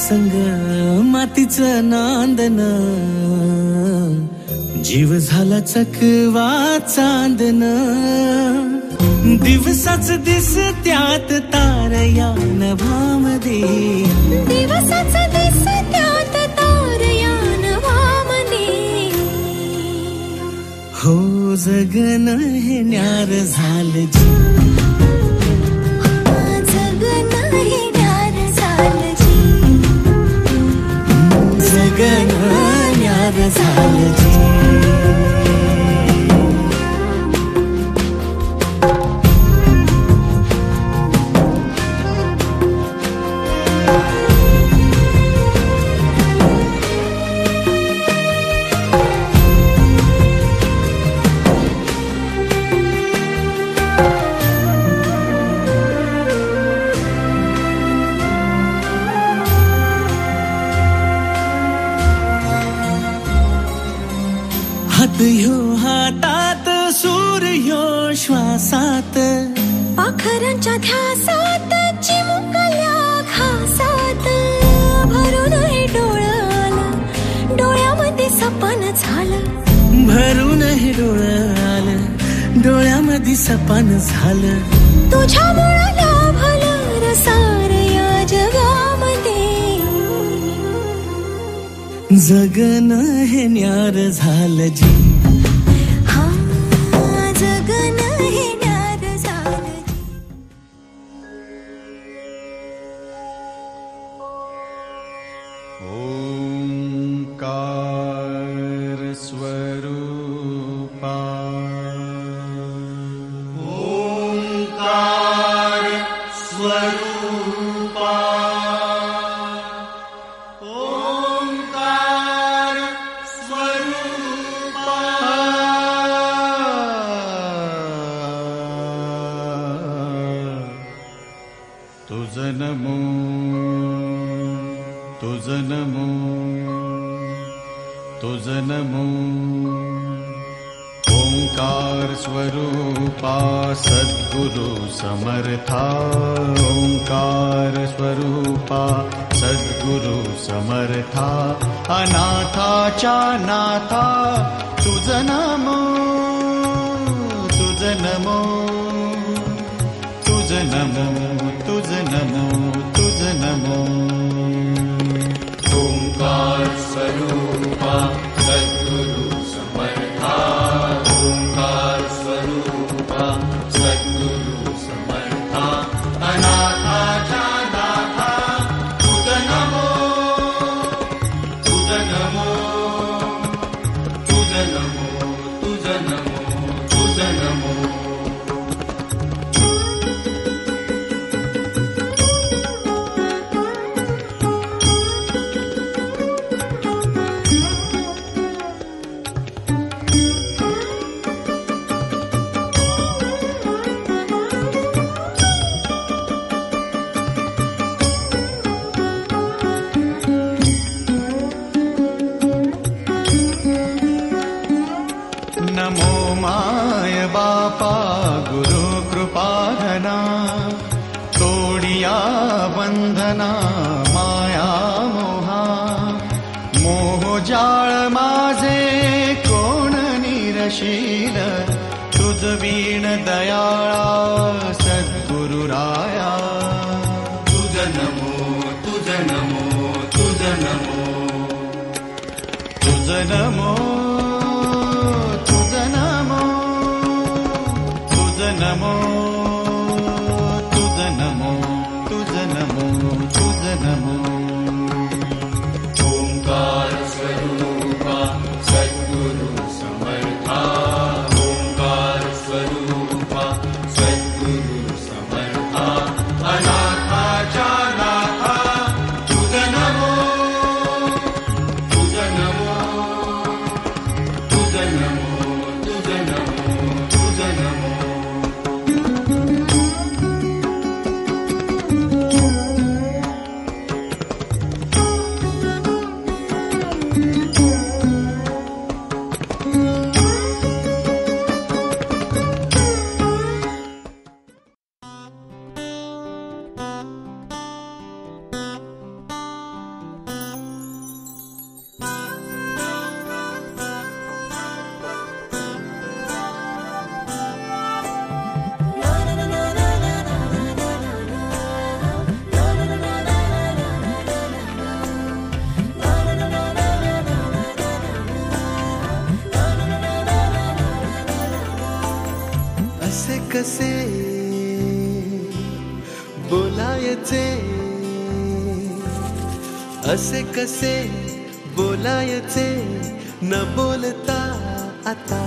संग मातीचं नांदन, जीव झाला चकवा चांदन, दिवसाच दिसत्यात तारया नभामध्ये, दिवसाच दिसत्यात तारया नभामध्ये, हो जगन हे न्यार झालं जी, जगन हे न्यार झालं जी, जगन न्यार झालं जी. हात ह्यो हातात, सूर्य श्वासात, पाखरांच्या ध्यासात, चिमुकल्या घासात, भरून हे डोळं डोळ्यामध्ये सपन झालं, भरून हे डोळं आलं, डोळ्यामध्ये सपन झालं, तुझ्यामुळं लाभलं रसार या जगामध्ये, जगन हे न्यार झालं जी, हा जगन हे न्यार झालं जी. ओंकार स्वरूपा, ओंकार स्वरूपा, ओंकार स्वरूपा, तुझ नमो, तुझ नमो, तुझ नमो. ओंकार स्वरूपा सद्गुरु समर्था, ओंकार स्वरूपा सद्गुरु समर्था, अनाथाच्या नाथा तुझ नमो, तुझ नमो, तुझ नमो, तुझ नमो, तुझ नमो. ओंकार स्वरूपा सद्गुरु समर्था, ओंकार स्वरूपा सद्गुरु समर्था, अनाथाच्या नाथा तुझ नमो, तुझ नमो, तुझ नमो, तुझ नमो, तुझ नमो. नमो माय बापा गुरु कृपाधना, तोडिया बंधना माया मोहा, मोहजाळ माझे कोण निरशील, तुझ वीण दयाळा सद्गुरुराया. तुझ नमो, तुझ नमो, तुझ नमो, तुझ नमो, तुझ नमो, तुझ नमो, तुझ नमो, तुझ नमो, तुझ नमो. ओंकार स्वरूपा सद्गुरु समर्था, ओंकार स्वरूपा सद्गुरु समर्था, अनाथाच्या नाथा तुझ नमो, कसे बोलायचे, असे कसे बोलायचे न बोलता आता,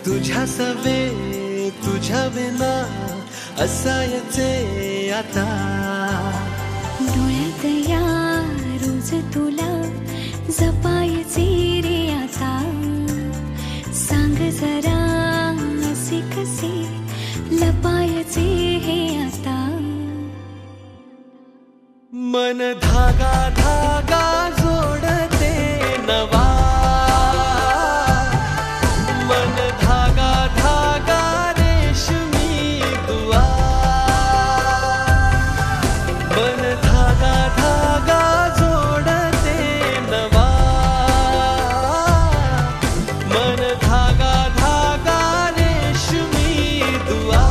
तुझ्या सवे तुझ्या विना असायचे आता. डोळ्यात या रोज तुला जपायचे रे आता, सांग जरा असे कसे लपायचे हे आता. मन धागा धागा जोडते नवा, मन धागा धागा रेशमी दुआ, मन धागा धागा जोडते नवा, मन धागा धागा रेशमी दुआ.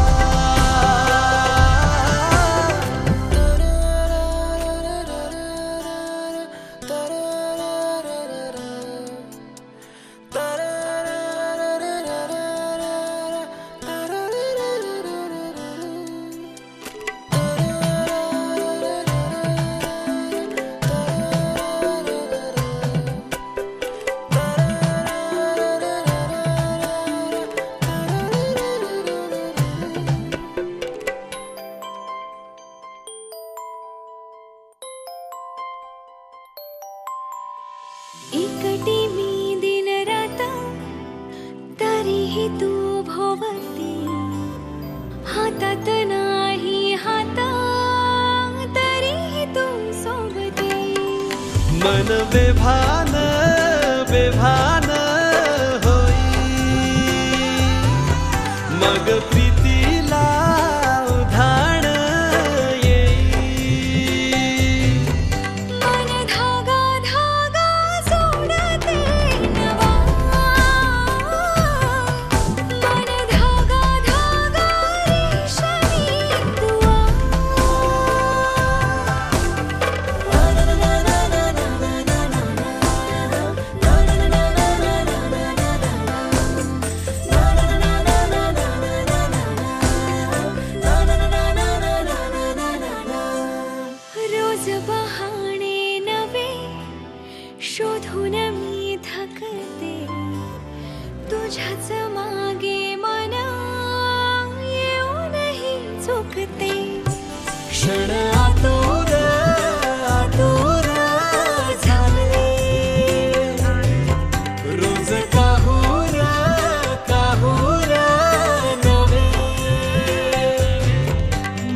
एकटी मी दिन रात तरीही तू भोवती, हातात नाही हात तरीही तू सोबती. मन बेभान बेभान होई, मग प्रीतीला उधाण येई. मन धागा धागा जोडते नवा, मन धागा धागा रेशमी दुआ. रोज बहाणे नवे शोधून मी थकते, तुझ्याच मागे मन येऊनही चुकते. क्षण आतुर आतुर झाले, रोज काहूर काहूर नवे.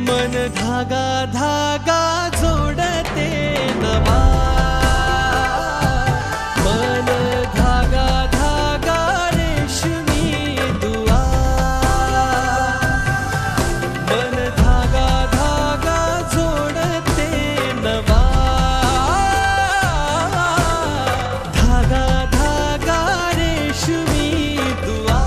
मन धागा धागा जोडते नवा, मन धागा धागा रेशमी दुआ, मन धागा धागा जोडते नवा, धागा धागा रेशमी दुआ.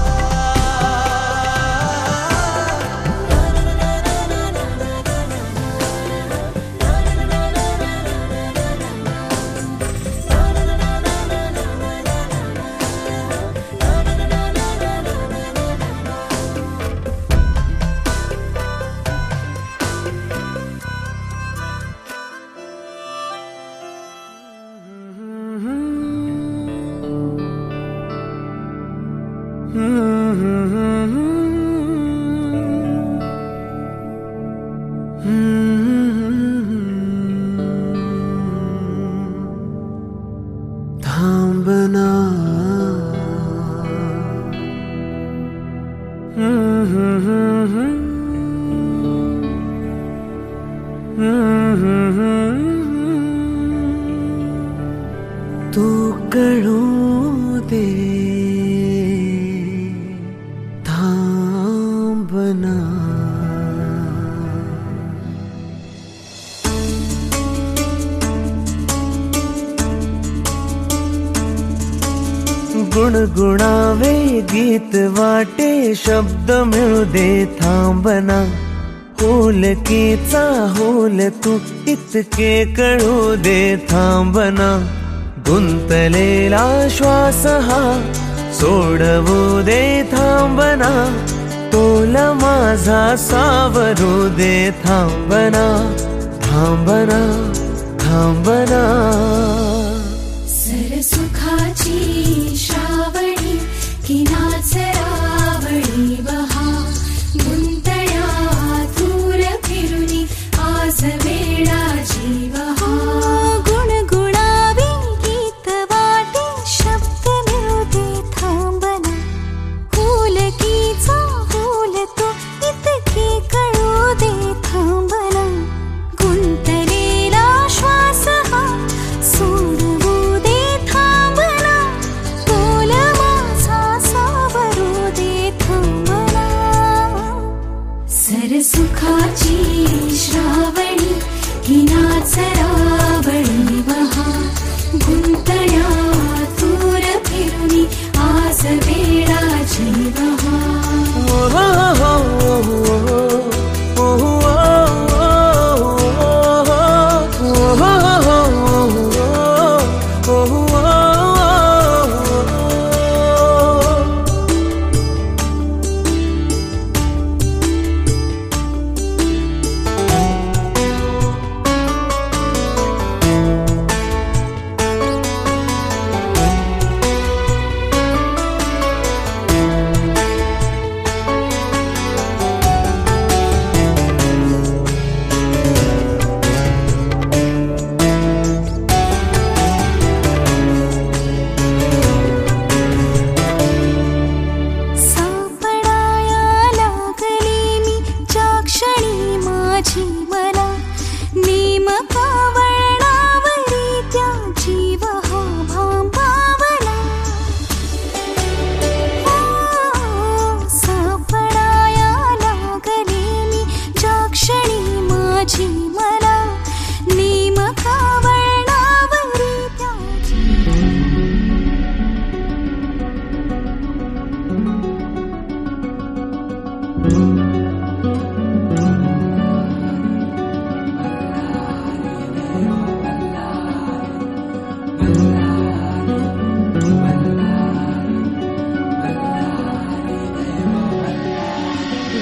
थांबना तू कळू दे थांबना. गुणगुणावे गीत वाटे शब्द मिळू दे थांबना. होलकीचा होल तू इतके कळू दे थांबना. गुंतलेला श्वास हा सोडवू दे थांबना. तोल माझा सावरू दे थांबना थांबना थांबना सरसुखाची श्रावणी की नाचरावळी बहा गुंतळ्या दूर फिरुनी आज वेळाची बहा गुणगुणावी गीत वाटे शब्द मिळू दे थांबना फुलकीचा फुल तो इतके कळू दे थांबना गुंतलेला श्वास हा सोडवू दे थांबना तोल माझा सावरू दे थांबना सरसुखाची श्रावणी ही नाचरावळी बहा गुंतळ्या दूर फिरुनी आज वेळाची बहा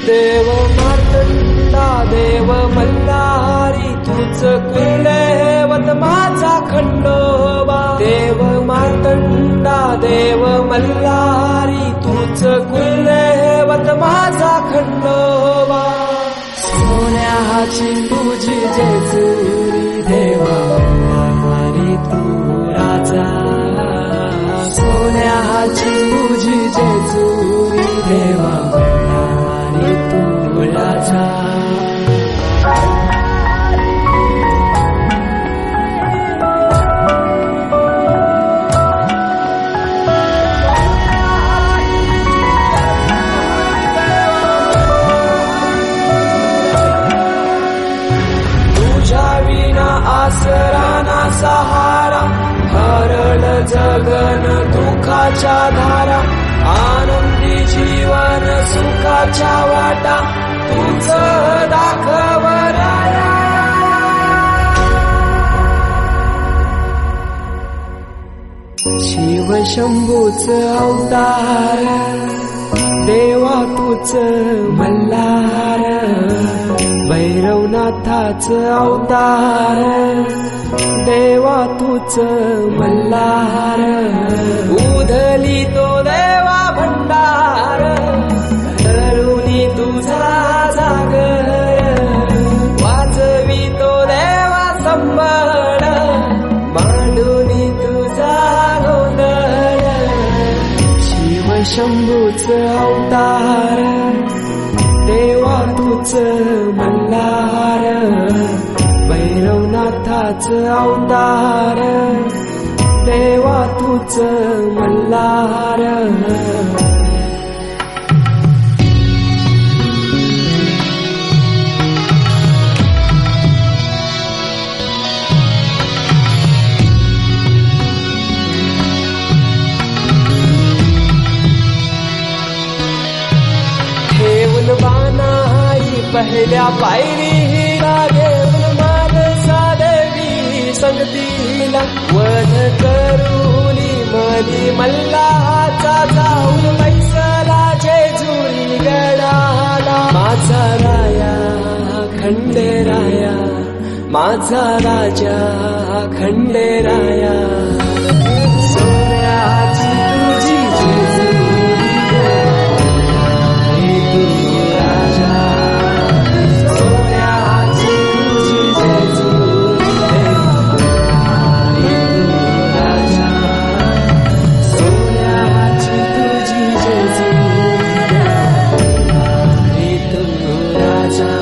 देव मार्तंडा देव मल्हारी तूच कुलदैवत माझा खंडोबा देव मार्तंडा देव मल्हारी तूच कुलदैवत माझा खंडोबा सोन्याची तुझी जेजुरी देवा मल्हारी तू राजा सोन्याची तुझी जेजुरी देवा तू राजा तुझ्या विना आसरा ना सहारा हरळ जगन दुःखाच्या धारा आनंदी जीवन सुखाच्या वाटा तुझ दाखव राया शिव शंभूच अवतार देवा तुझ मल्हार भैरवनाथाच अवतार देवा तुझ मल्हार उधली तो देवा भंडार तरुणी तुझा जागर वाजवी तो देवा संबळ मांडुनी तुझा गोंधळ शिव शंभूच अवतार देवा तुझ मल्हार भैरवनाथाच अवतार देवा तुझ मल्हार ठेवून बानाई पहिल्या पायरीला घेऊन मानसा देवी संगतीला वध करूनी मनी मल्हाचा जाऊन बैसला जेजुरी गडा माझा राजा खंडेराया सोन्याची तुझी जेजुरी तू राजा सोन्याची तुझी जेजुरी तू राजा सोन्याची तुझी जेजुरी तू राजा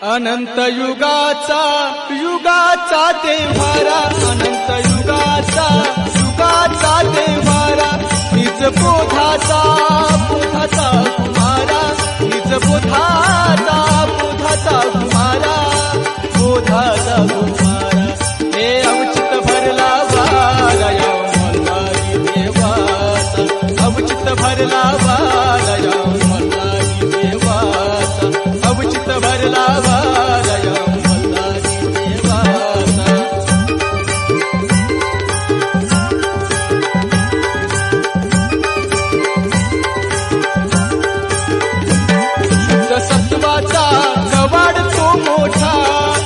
अनंत युगाचा युगाचा देव्हारा अनंत युगाचा युगाचा देव्हारा निज बोधाचा बोधाचा कुमारा निज बोधाचा बोधाचा कुमारा बोधाचा कुमारा हे अवचित भरला वारा या मल्हारी देवाचा अवचित भरला वारा या मल्हारी देवाचा अवचित भरला वारा या मल्हारी देवाचा शुद्ध सत्वाचा कवाड तो मोठा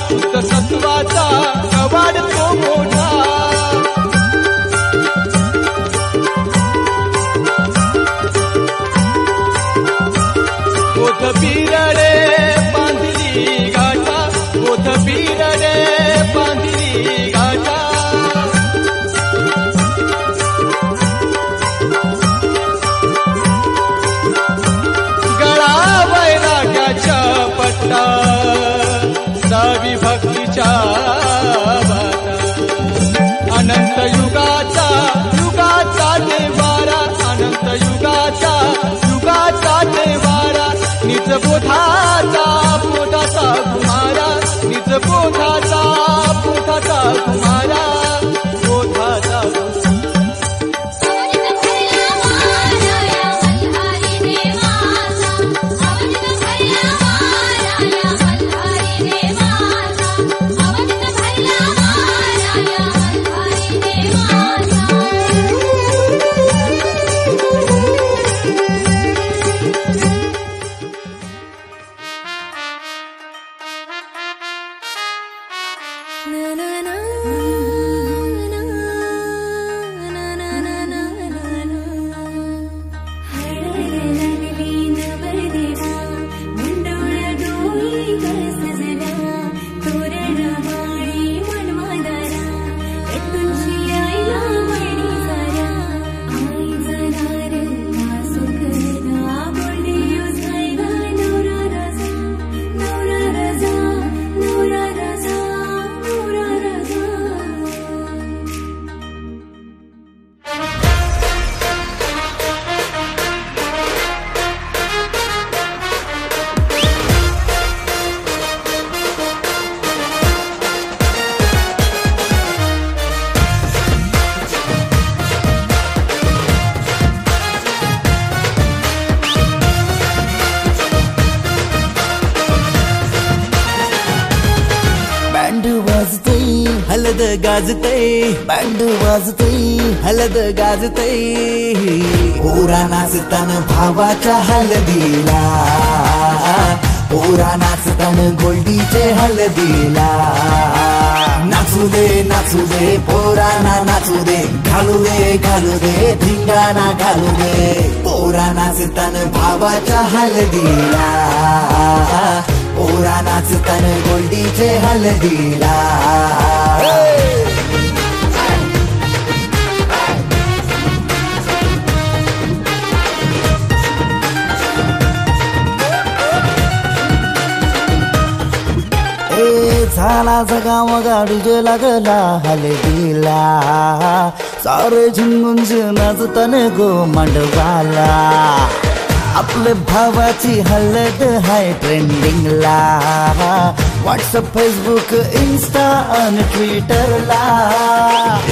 शुद्ध सत्वाचा कवाड तो मोठा बोध बिरडे बांधली गाठा बोध बिरडे बांधली गाठा गळा वैराग्याच्या पट्टा सावी भक्तीच्या बाटा अनंत युगाचा युगाचा देवारा अनंत युगाचा युगाचा देवारा निज बोधाचा बोधाचा कुमारा निज बोधाचा बोधाचा कुमारा बोधाचा हलद गाजतय बँड वाजतय हलद गाजतय पोरा नाचतान भावाच्या हलदीला पोरा नाचतान गोल्डीचे हलदीला नाचू दे पोरांना नाचू दे घालू दे धिंगाणा घालू दे पोरा नाचतान भावाच्या हलदीला पोरा नाचतान गोल्डीचे हलदीला झाला जगाव गाडीजे लागला हलदीला सारे झुंगुंज नाचतान गो मांडवाला आपले भावाची हलद हाय ट्रेंडिंगला व्हॉट्सअप फेसबुक इंस्टा आणि ट्विटरला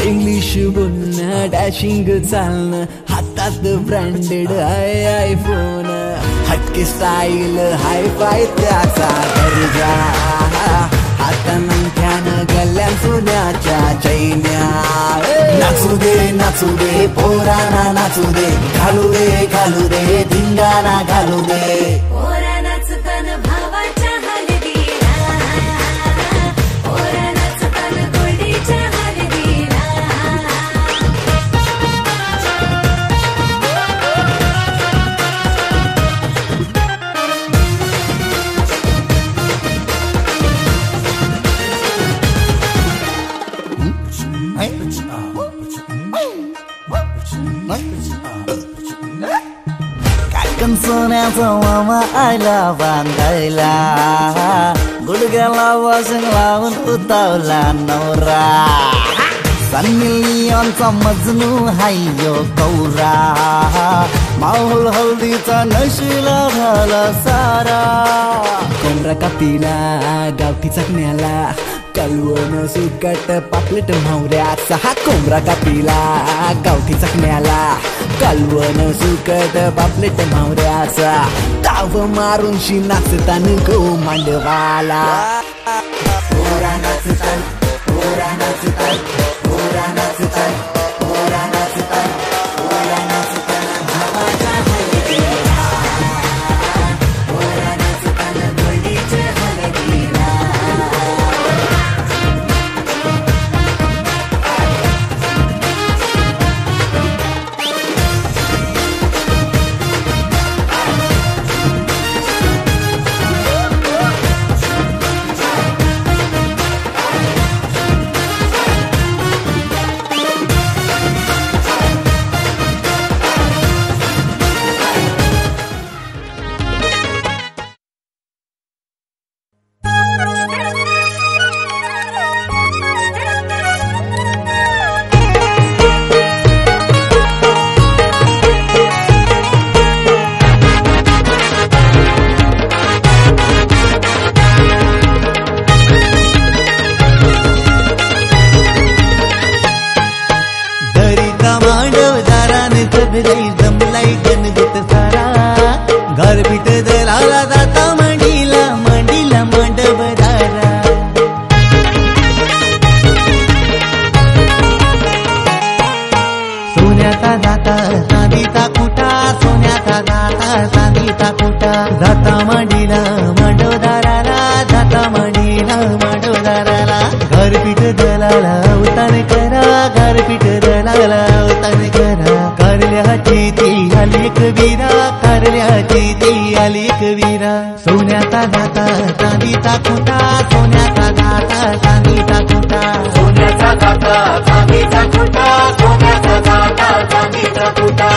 इंग्लिश बोलणं डॅशिंग चालणं हातात ब्रँडेड आयफोन हटके स्टाईल हाय फाय त्याचा दर्जा हातानं गल्ल्यान सोन्याच्या चैन्या नाचू दे पोरांना नाचू दे घालू दे धिंगाणा घालू दे पोरा नाचताना भावाच्या हलदीला पोरा नाचताना गोडीच्या हलदीला काकण सोन्याचा मामा आला बांधायला गुडघ्याला वाशिंग लावून उतावला नवरा सन्नी लिओनचा मजनू हायो कौरा माहोल हल्दीचा नशिला झाला सारा कोंबडा कापीला गावठी चकण्याला कलवण सुकट पापलेट म्हावऱ्याचा हा कोंबडा कापीला गावठी चकण्याला कलवण सुकट पापलेट म्हावऱ्याचा ताव मारून शी नाचतान गो मांडवाला पोरा नाचतात पोरा नाचतात पोरा नाचतात पोरा नाचतात पोरा नाचताना भावाच्या हलदीला पोरा नाचताना गोडीच्या हलदीला जमलाई गणगुट सारा घरपीठ दलाला जाता मांडीला मांडवदारा सोन्याचा दाता चांदीचा कुटा सोन्याचा दाता चांदीचा कुटा जाता मांडीला मांडवदाराला जाता मांडीला मांडवदाराला घरपीठ दलाला उतान करा घरपीठ दलाला उतान करा कारल्याची ती आली कबीरा कारल्याची ती आली कबीरा सोन्याचा दाता चांदीचा कुटा सोन्याचा दाता चांदीचा कुटा सोन्याचा दाता चांदीचा कुटा सोन्याचा दाता चांदीचा कुटा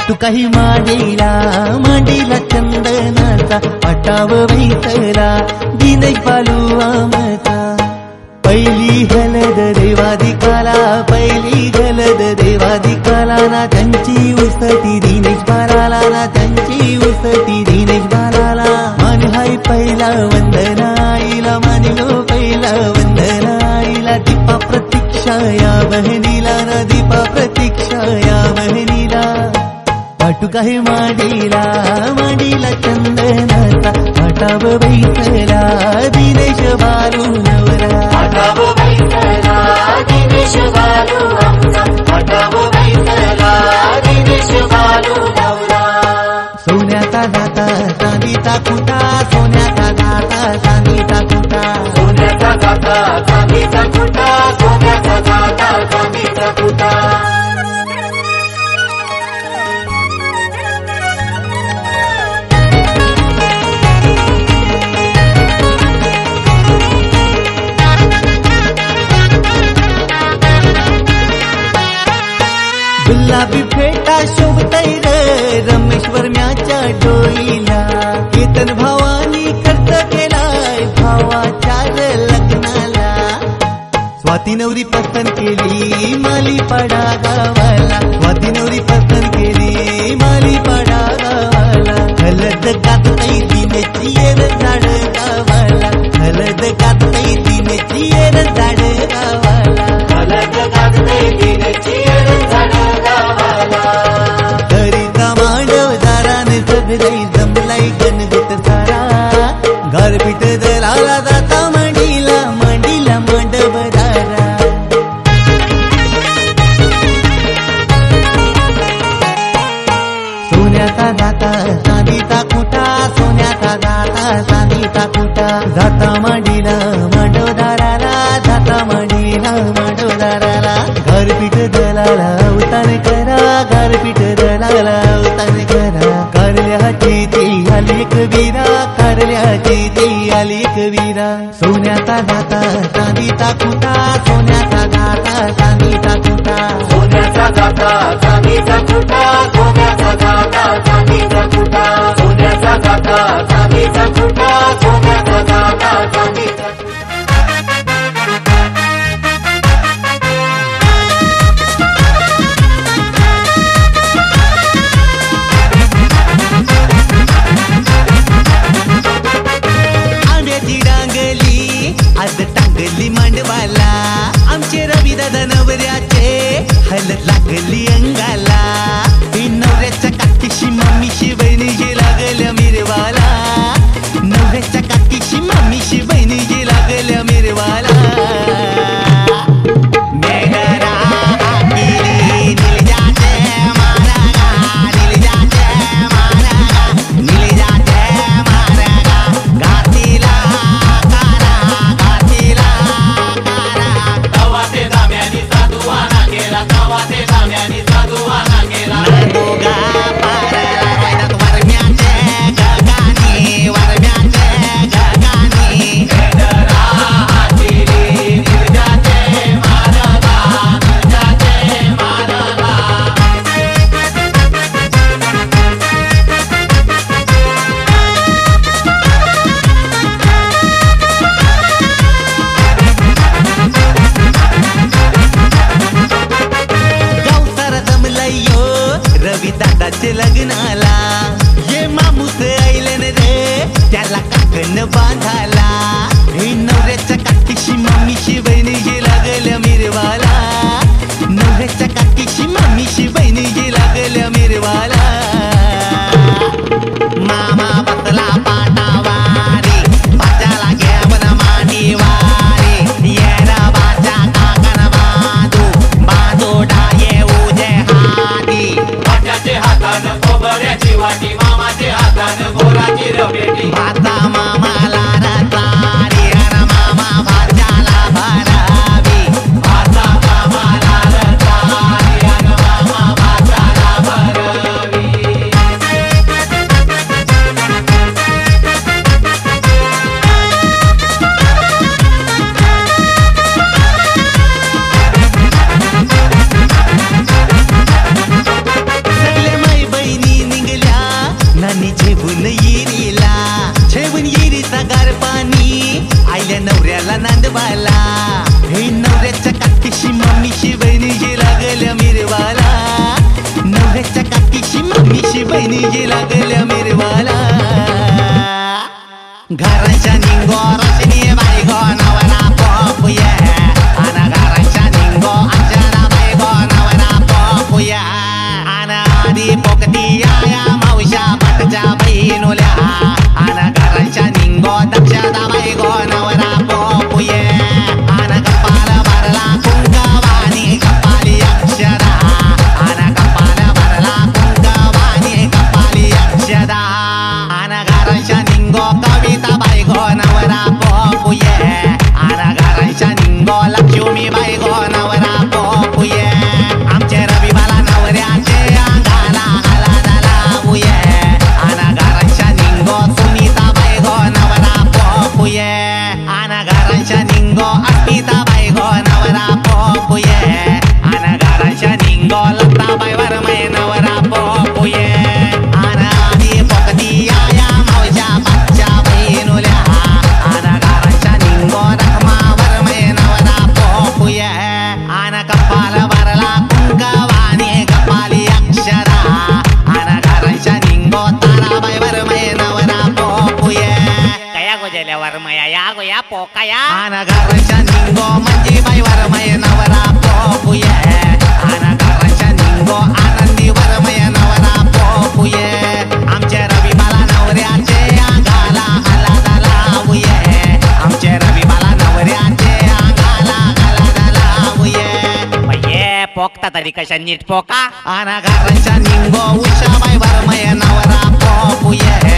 तू काही मांडीला चंदनाचा पटाव बैठला दिनेश बालू आमचा पहिली गलद देवाधिकाला पहिली गलद देवाधिकाला ना त्यांची उसती दिनेश बालाला ना त्यांची उसती दिनेश बालाला मान हाय पहिला वंदनाईला मानिलो पहिला वंदनाईला दीपा प्रतीक्षा या बहिणीला ना दीपा प्रतीक्षा या बहिणीला पाटू काही मांडीला चंदनाचा पाटाव बैठला दिनेश बालू नवरा पाटाव बैठला दिनेश बालू आमचा पाटाव बैठला दिनेश बालू नवरा सोन्याचा दाता चांदीचा कुटा सोन्याचा दाता चांदीचा कुटा सोन्याचा दाता चांदीचा कुटा सोन्याचा दाता चांदीचा कुटा गुलाबी फेटा शोभतय रमेश्वर म्याच्या डोईला केतन भावानी खर्च केलाय भावाच्या लग्नाला स्वाती नवरी पसंत केली मालीपाडा गावाला स्वाती नवरी पसंत केली मालीपाडा गावाला हलद गातई दिनेची येर झाड गावाला हलद गातई दिनेची येर झाड गावाला हलद गाजते दिनची येर झाड गावाला हरिता मांडव दाराने सगळी जमलाई गणगुट सारा गारपीट दलाला जाता मांडीला मांडीला मांडव दारा सोन्याचा जाता चांदीचा खुटा सोन्याचा जाता चांदीचा खुटा जाता मांडीला मांडवदाराला जाता मांडीला मांडवदाराला गारपीट दलाला उतार करा गारपीट दलाला उतार करा कारल्याची ती आली कबीरा कारल्याची ती आली कबीरा सोन्याचा जाता चांदीचा खुटा सोन्याचा जाता चांदीचा खुटा सोन्याचा जाता चांदीचा खुटा सोन्याचा जाता चांदीचा खुटा सोन्याचा जाता चांदीचा खुटा सोन्याचा जाता चांदीचा आंब्याची डांगली आज टांगली मांडवाला आमचे रवी दादा नवऱ्याचे हलत लागली अंगाला ही नवऱ्याच्या काकीशी मम्मीशी बहिणीशी लागल्या मिरवाला नवऱ्याच्या काकीशी मम्मीशी बहिणीशी लागल्या मिरवाला मेघरा हाकिली निलजाचे मारगा निलजाचे मारगा निलजाचे मारगा घातीला कारा घातीला कारा तवा ते दाम्यानी साधुवाना केला तवा ते दाम्यानी साधुवाना केला दोघा पारला वैदात वरम्याचे गगानी वरम्याचे गगानी मेघरा हाकिली निलजाचे मारगा निलजाचे मारगा गावसार जमलयो रवी दादाचे लग्नाला ये मामूस ऐलन रे त्याला काकण बांधाला हे नवऱ्याच्या काकीशी मम्मीशी बहिणीशी लागल्या मिरवाला नवऱ्याच्या काकीशी मम्मीशी बहिणीशी लागल्या मिरवाला मामा बसला पाटावारी बाजाला घेवन मांडीवारी येरा बाजा काकण बाजू बाजू डाये उजे हाती माझ्याचे हातानं खोबऱ्याची वाटी मामाचे हातानं गोराची रवेटी भाता मामाला रतारी अन मामा भाज्याला भरावी भाता कामाला रतारी अन मामा भाताला भरवी सगळे माई बहिणी निघल्या नानी झेवून येरीला झेवून येरीचा गार पाणी आईल्या नवऱ्याला नांदवाला हे नवऱ्याच्या काकीशी मम्मीशी बहिणीशी लागल्या मिरवाला नवऱ्याच्या काकीशी मम्मीशी बहिणीशी लागल्या मिरवाला घराच्या निंगो रशनी बाई गो नवरा पोपुया आना घराच्या निंगो अंजना बाई गो नवरा पोपुया आना आधी पोकती आया मावशा पटच्या बहिणुल्या आना घराच्या निंगो दक्षदा बाई गो नवरा पोपुया आना कपाल भरला कुंकवानी कपाली अक्षदा आना कपाल भरला कुंकवानी कपाली अक्षदा आना घराच्या निंगो कविता बाई गो नवरा पोपुये आना घराच्या निंगो लक्ष्मी बाई गो नवरा पोपुये आमचे रवी बाला नवऱ्याचे अंगाला हलाद लावूये आना घराच्या निंगो सुनीता बाई गो नवरा पोपुये आना घराच्या निंगो अस्मिता बाई गो नवरा पोपुये आना घराच्या निंगो लता बाई वरमय नवरा पोपुये आना आधी पोकती आया मावशा पाच्या बहिणुल्या आना घराच्या निंगो रखमा वरमय नवरा पोपुये आना कपाल भरला कुंकवानी कपाली अक्षरा आना घराच्या निंगो ताराबाई वर पोकया पोकया अनगाराच्या निंगो म्हणजे बाई वरमय नवरा पोपुये अनगाराच्या निंगो आनंदी वरमय नवरा पोपुये आमच्या रवी बाला नवऱ्याचे अंगाला आला लावूये आमच्या रवी बाला नवऱ्याचे अंगाला आला लावूये बाये पोकता तरी कशा नीट पोका अनगाराच्या निंगो उषा बाई वरमय नवरा पोपुये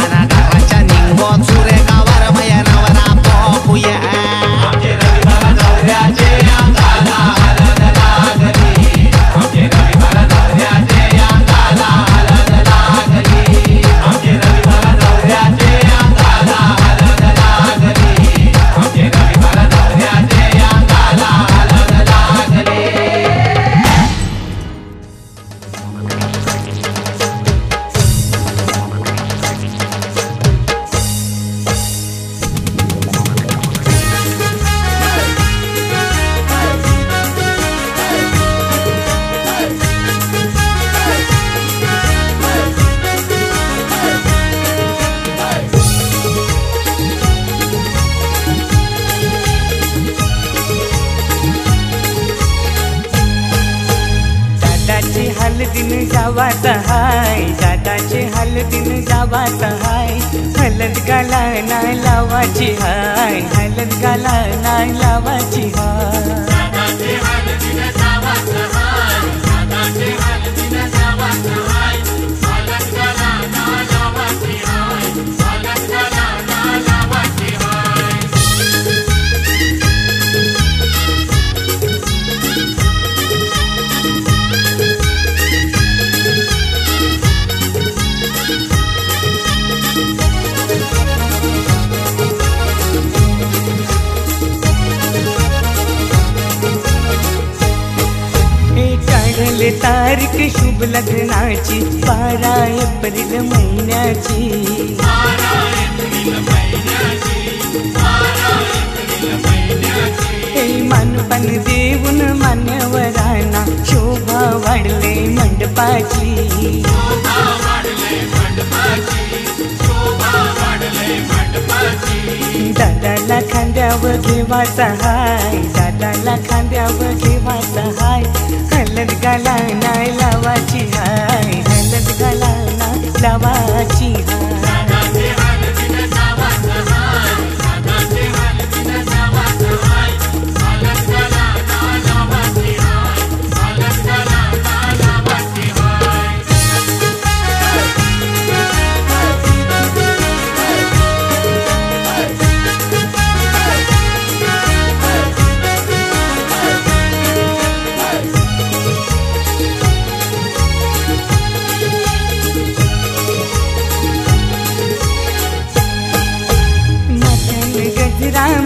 अनगाराच्या निंगो चुरे का वरमय नवरा पोपुये आमचे रवी बाला नवऱ्याचे अंगाला हलद लागली आमचे रवी बाला नवऱ्याचे अंगाला हलद लागली आमचे रवी बाला नवऱ्याचे अंगाला हलद लागली आमचे रवी बाला नवऱ्याचे अंगाला हलद लागली दादाचे हलदीन जावात हाय दादाचे हलदीन जावात हाय हलद गाला नाही लावाची हाय हलद गाला नाही लावाची हाय काढले तारीख शुभ लग्नाची 12 एप्रिल महिन्याची हे मानपण देऊन मान्यवरांना शोभा वाढले मंडपाची दादाला खांद्यावर घेवाचा हाय दादाला खांद्यावर घेवाचा हाय हलद गाला नाही लावाची हाय हलद गाला नाही लावाची हाय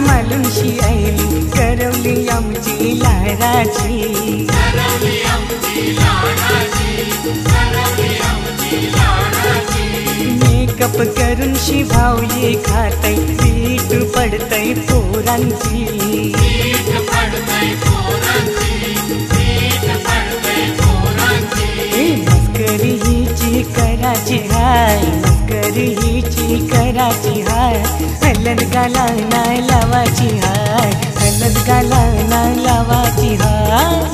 मालुमशी आईली करवली आमची लाडाची मेकअप करून शिभाव ये खातय पीठ पडतय पोरांची मस्करी हिची कराची हाय मस्करी हिची कराची हाय हलद गाला नाही लावाची हाय हलद गाला नाही लावाची हाय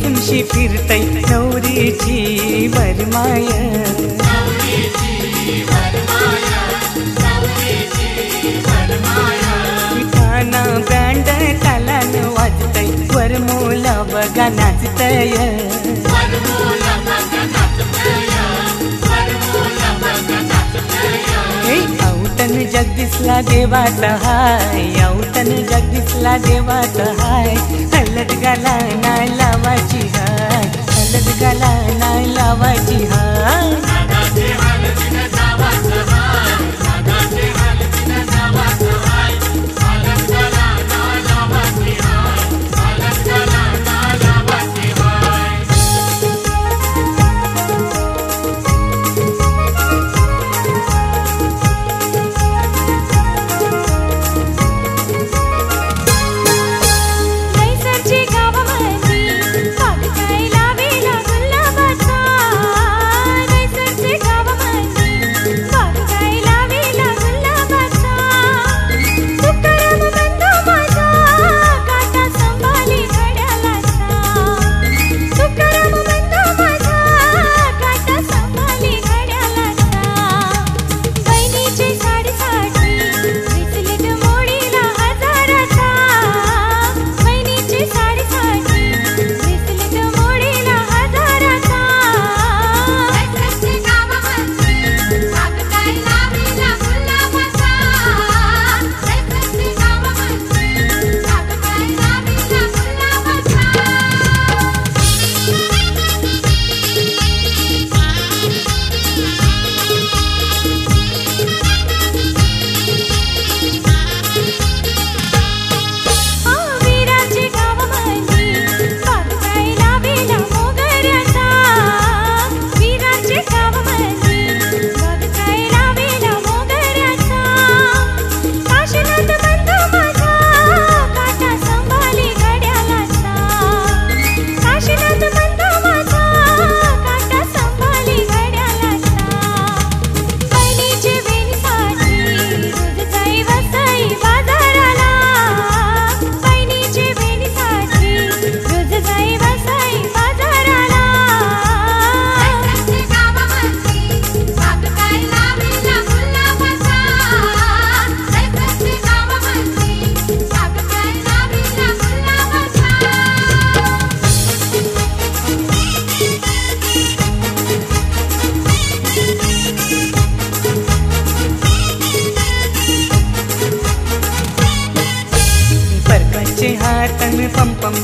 तुमशी फिरतय नवरीची वरमाय खाना बँड तालान वाजतय वरमोला बघा नाचतय औतन जगदीशला देवाचा हाय औतन जगदीशला देवाचा हाय हलद गाला नाही लावाची हाय हलद गाला नाही लावाची हाय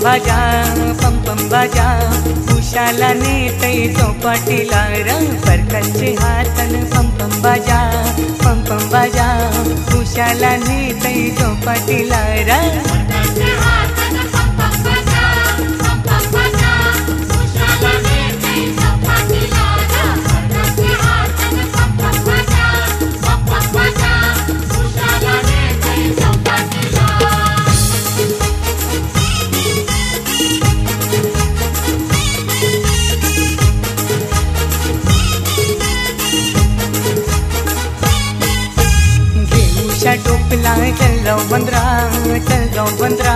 बाजा उशाला नेतै चौपाटीला र परकांचे हातन पम बाजा उशाला नेतै चौपाटीला र टोपला चल जाऊ बंदरा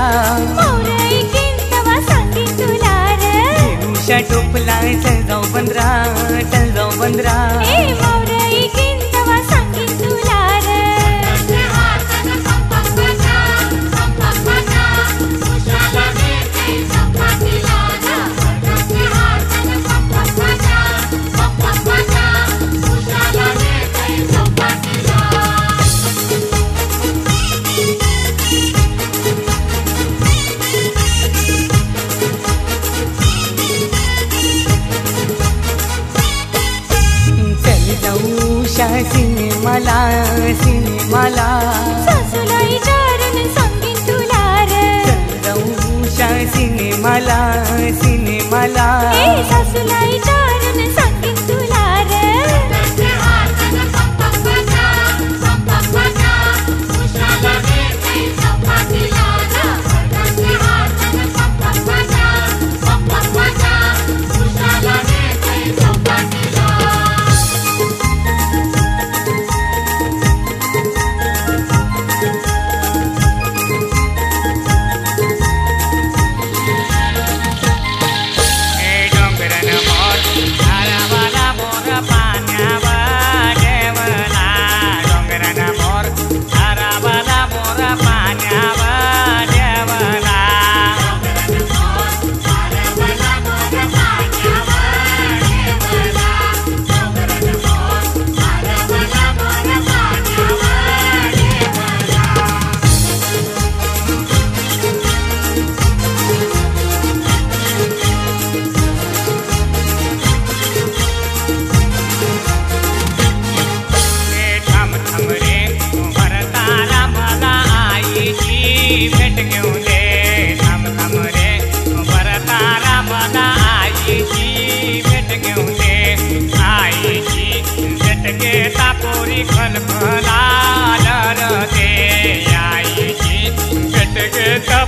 मोरईकीन तवा सांगीन तुला रे उषा टोपला चल जाऊ बंदरा ए मोरईकीन तवा सांगीन तुला रे सिनेमाला सासूलाई चारण सांगीन तुला रे उषा सिनेमाला ए सासूलाई चारण सांगीन तुला रे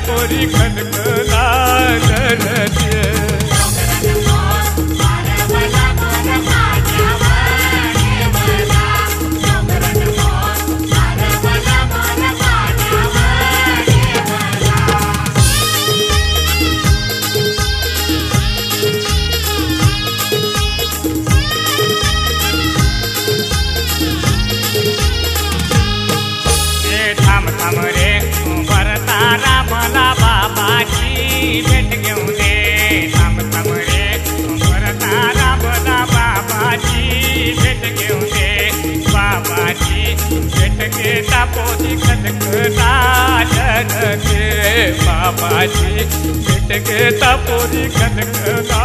पोरी खनखना भेट घेऊन दे थांब रे भरतारा मला बाबाची भेट घेऊन दे बाबाची भेट घेता पोरी खनखना बाबाची भेट घेता पोरी खनखना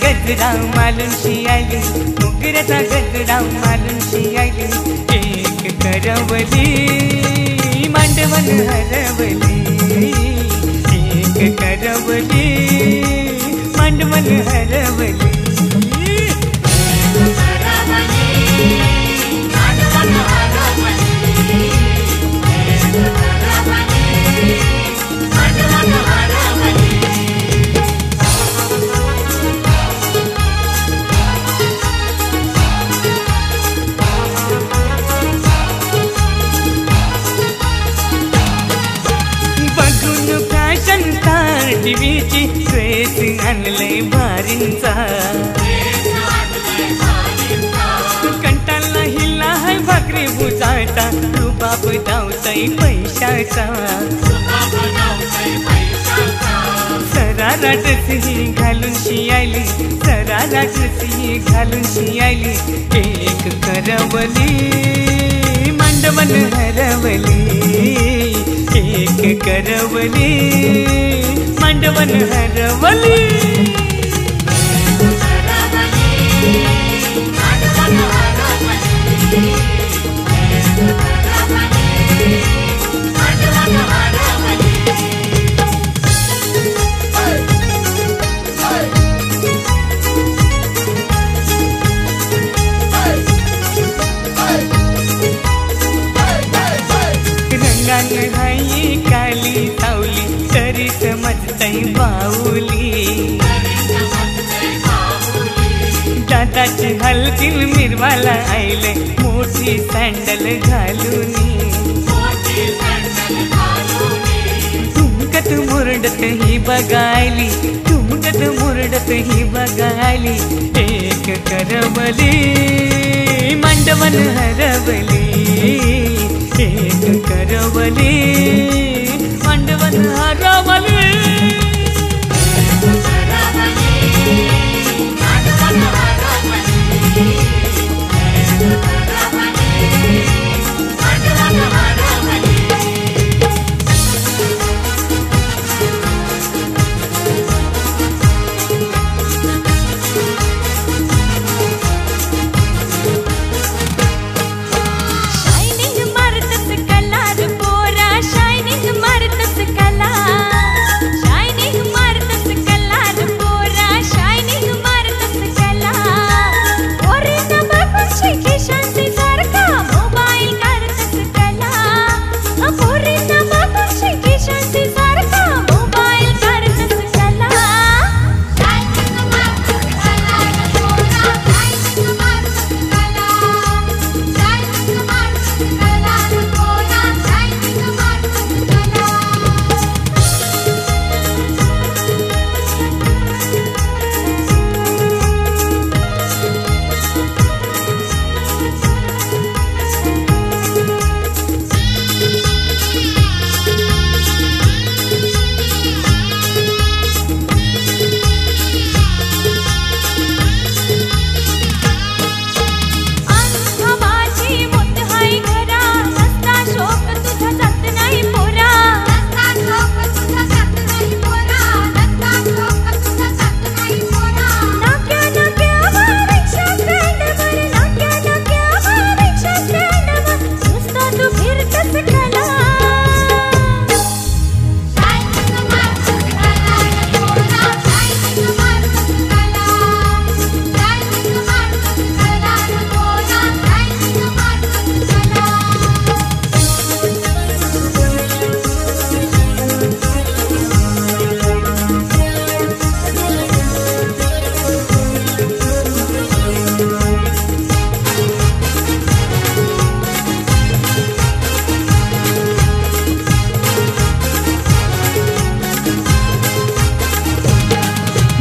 गजरा मालूनशी आली मुगराचा गजरा मालूनशी आली एक करवली मांडवल हरवली एक करवली मांडवल हरवली टीव्हीची ड्रेस आणलंय भारींचा पैशाचा सरारा ड्रेसही घालून शियाली सरारा ड्रेसही घालून शियाली एक करवली मांडवन हरवली एक करवली मांडवन हरवली हाई काली सावली तरी समजतई बाऊली दादाची हलकीन मिरवाला आईले मोठी सँडल घालूनी तुमकत मुरडत ही बघायली तुमकत मुरडत ही बघायली एक करवली मांडवन हरवली एक करवली मांडवन हरवली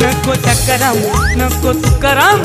नको तुकाराम नको तुकाराम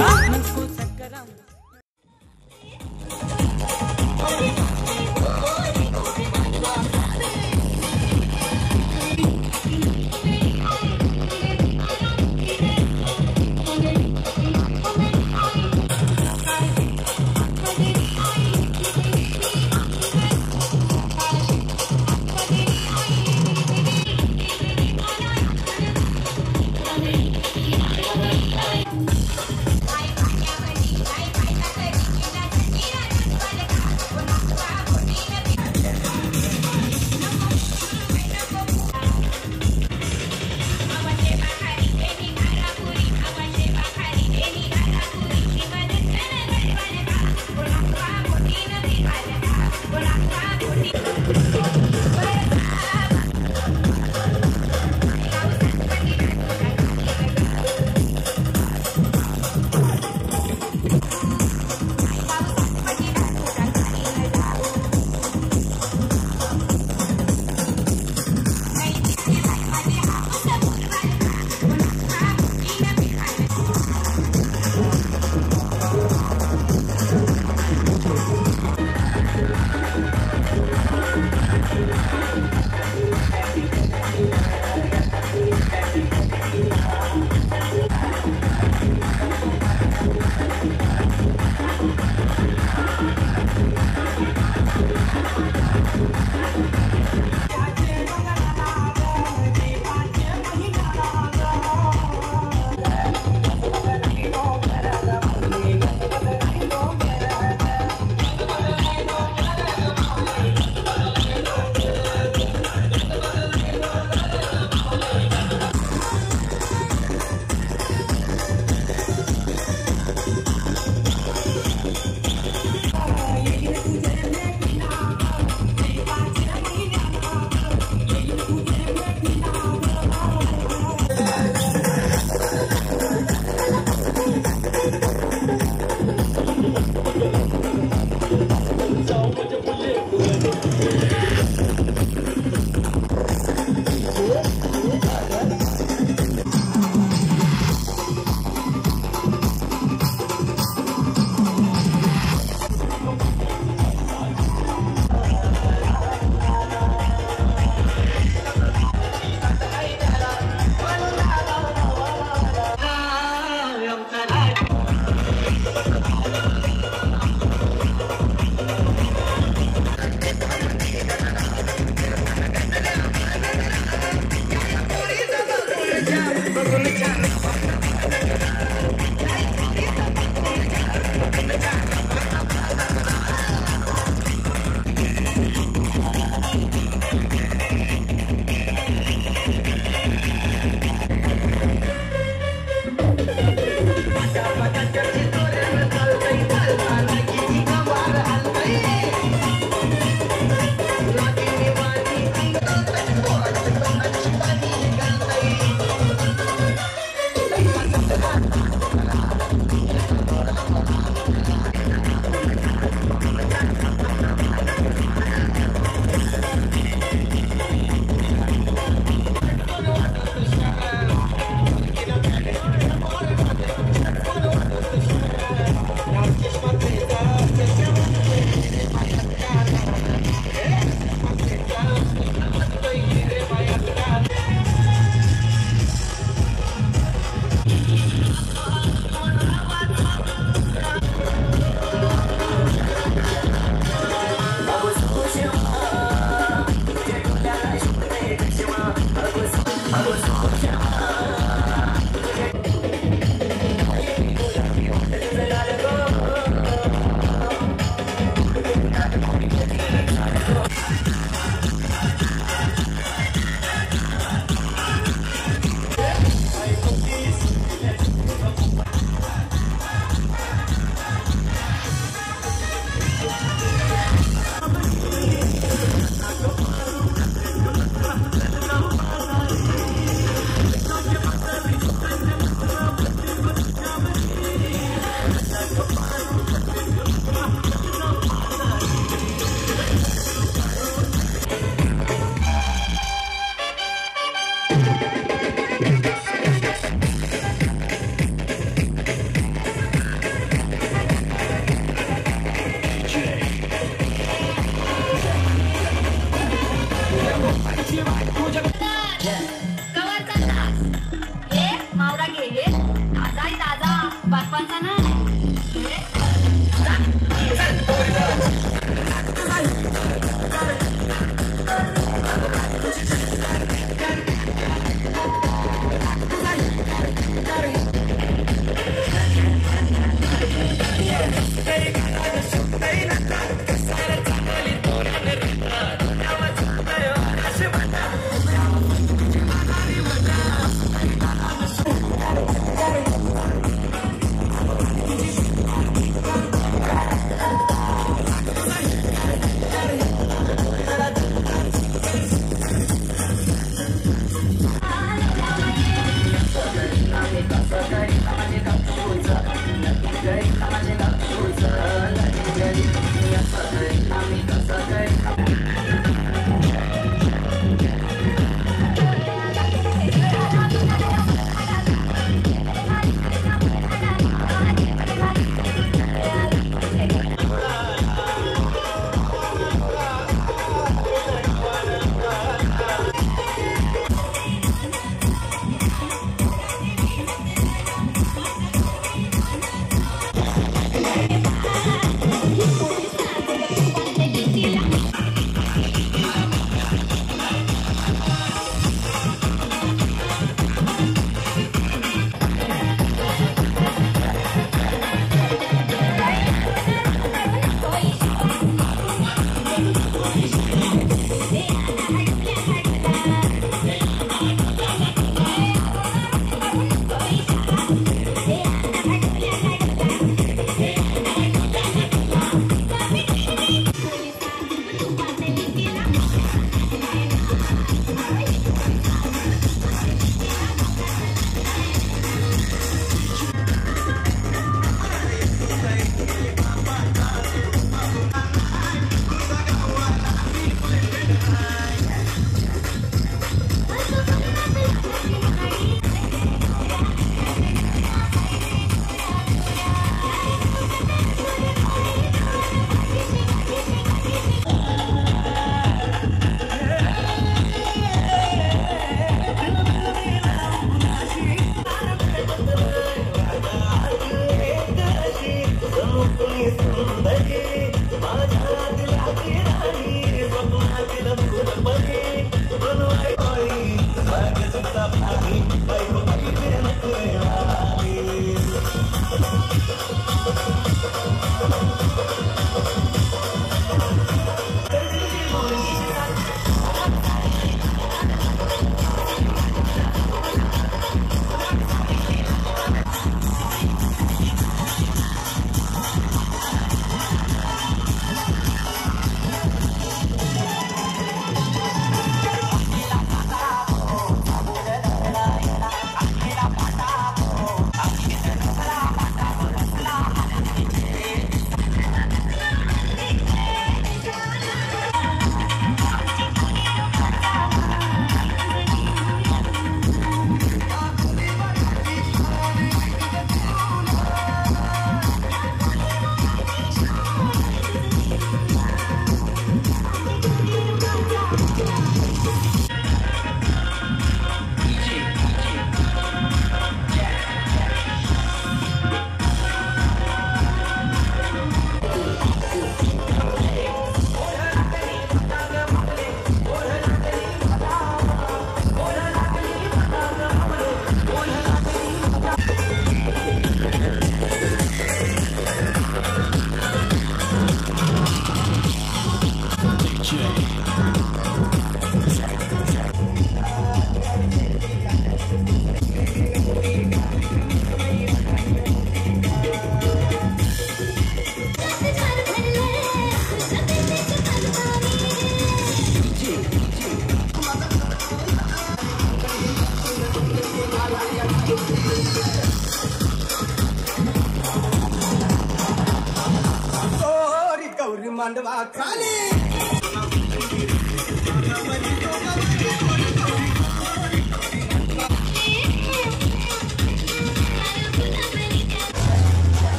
मांडवा खाली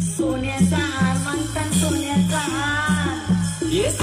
सोन्याचा हार मागतात सोन्याचा हार येस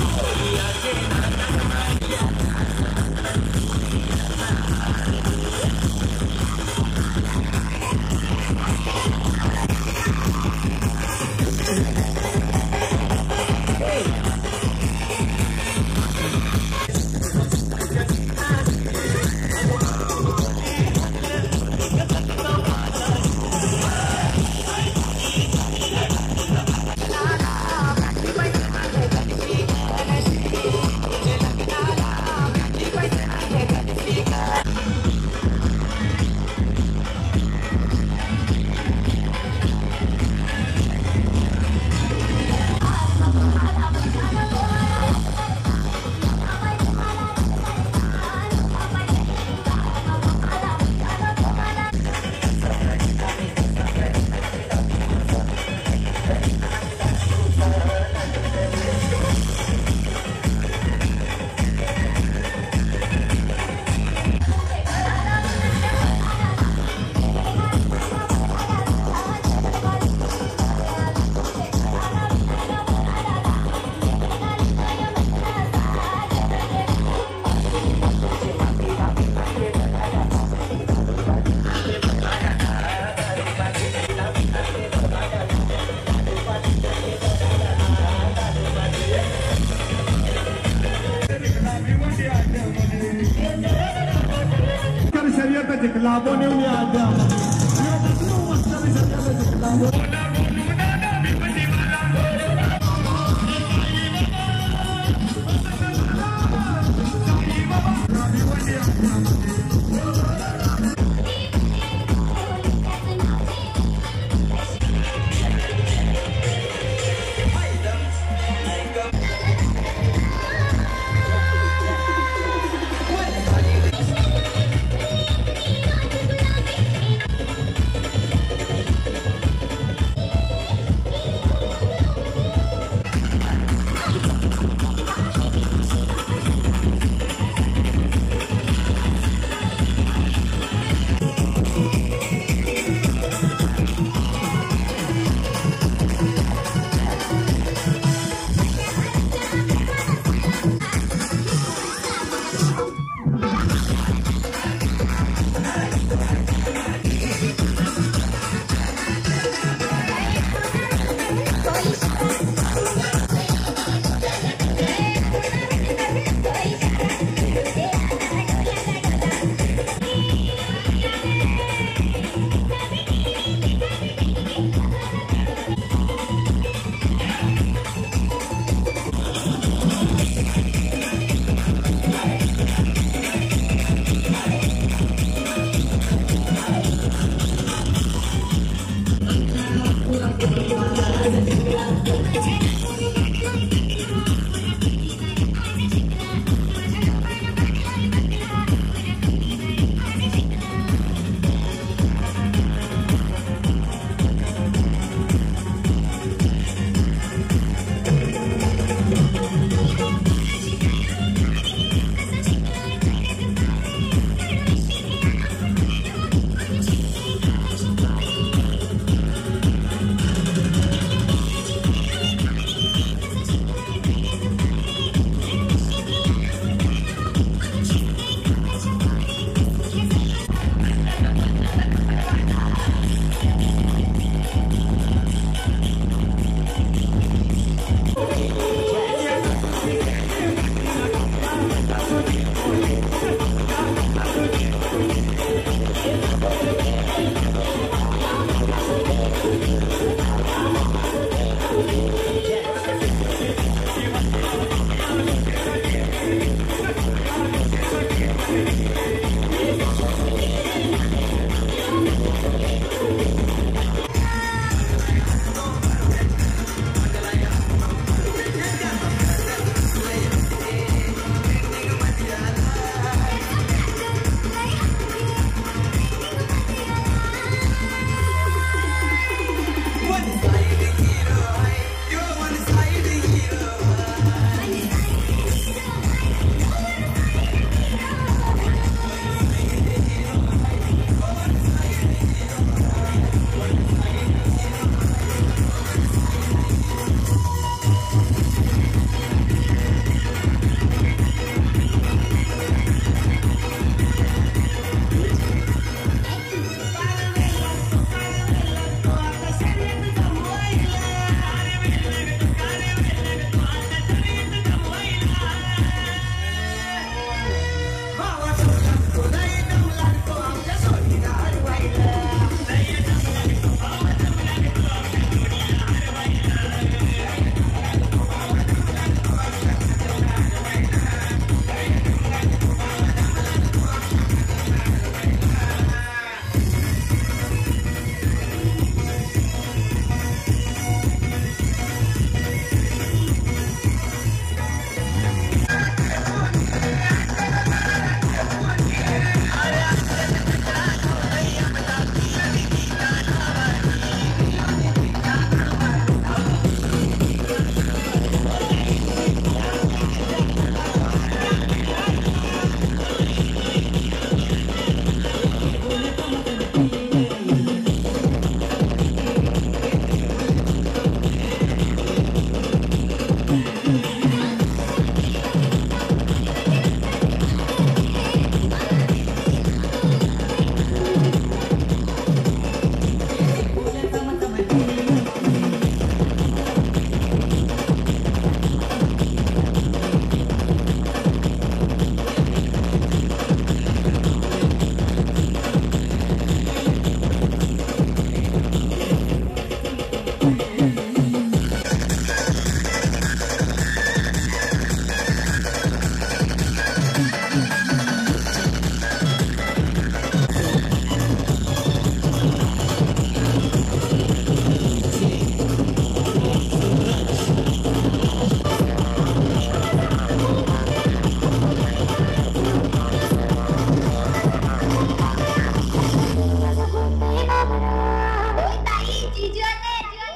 Labu ni ada.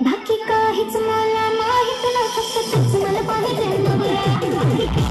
बाकी काहीच मला माहित नाही, फक्त तूच मला पाहिजे.